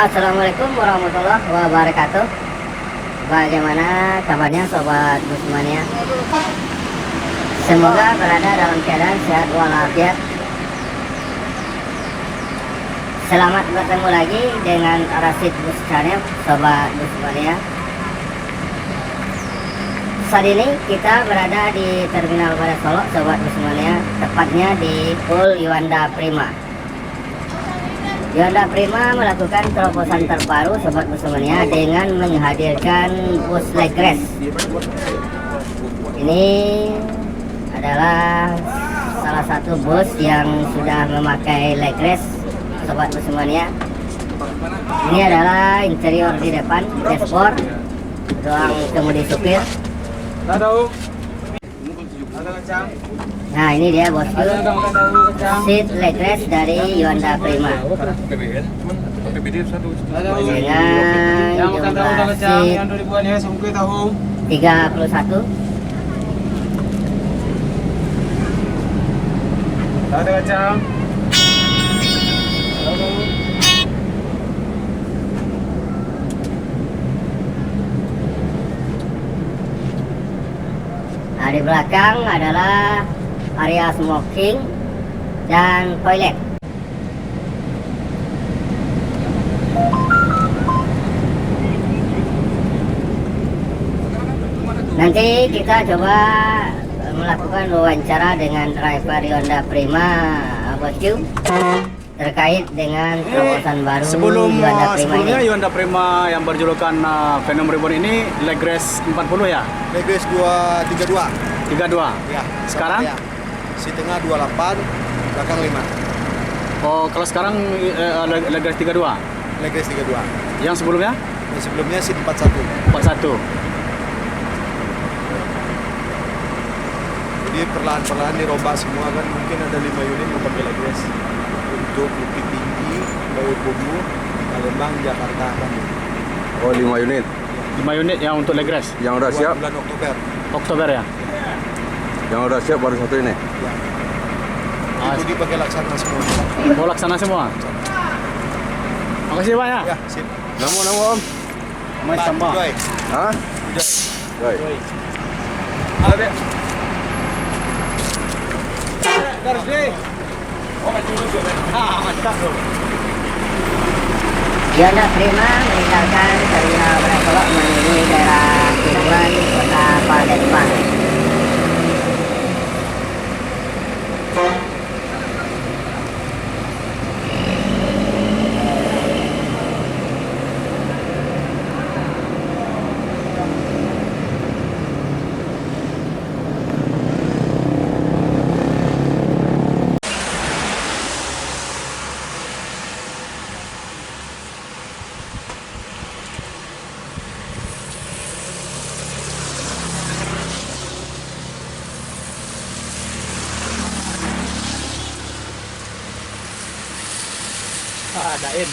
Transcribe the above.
Assalamualaikum warahmatullahi wabarakatuh. Bagaimana kabarnya sobat Busmania? Semoga berada dalam keadaan sehat walafiat. Selamat bertemu lagi dengan Rasid Bus Channel, sobat Busmania. Saat ini kita berada di Terminal Barat Solo, sobat Busmania, tepatnya di Pool Yuanda Prima. Yuanda Prima melakukan terobosan terbaru sobat Busmania dengan menghadirkan bus leg race. Ini adalah salah satu bus yang sudah memakai leg race sobat Busmania. Ini adalah interior di depan, dashboard, ruang kemudi supir. Nah, ini dia bosku, seat leg rest dari Yuanda Prima dengan jumlah seat 31. Nah, di belakang adalah area smoking dan toilet. Nanti kita coba melakukan wawancara dengan driver Yuanda Prima, bosku, terkait dengan terobosan baru sebelumnya Yuanda Prima yang berjulukan Venom Reborn ini leg race 40 ya? Leg race 32. 32? Ya. Sekarang? Ya. Si tengah 28, belakang 5. Oh, kalau sekarang leg race 32? Leg race 32. Yang sebelumnya? Yang sebelumnya si 41. 41. Jadi perlahan-perlahan dirombak semua kan, mungkin ada 5 unit yang pakai leg race. Untuk Bukit Tinggi, Bawubumu, Palembang, Jakarta kan. Oh, 5 unit. 5 unit yang untuk leg race? Yang udah siap? Bulan Oktober. Oktober ya? Yang udah siap baru satu ini. Ya. Itu dipakai laksana semua. Mau laksana semua? Makasih Pak ya? Ya, sip. Nama Om? Mas Samba. Joy. Hah? Joy. Baik. Ada. Garis deh. Oh, mantap bro. Yuanda Prima meninggalkan Terminal Barat Solo menuju daerah Cirebon, Kota Palembang. Adain.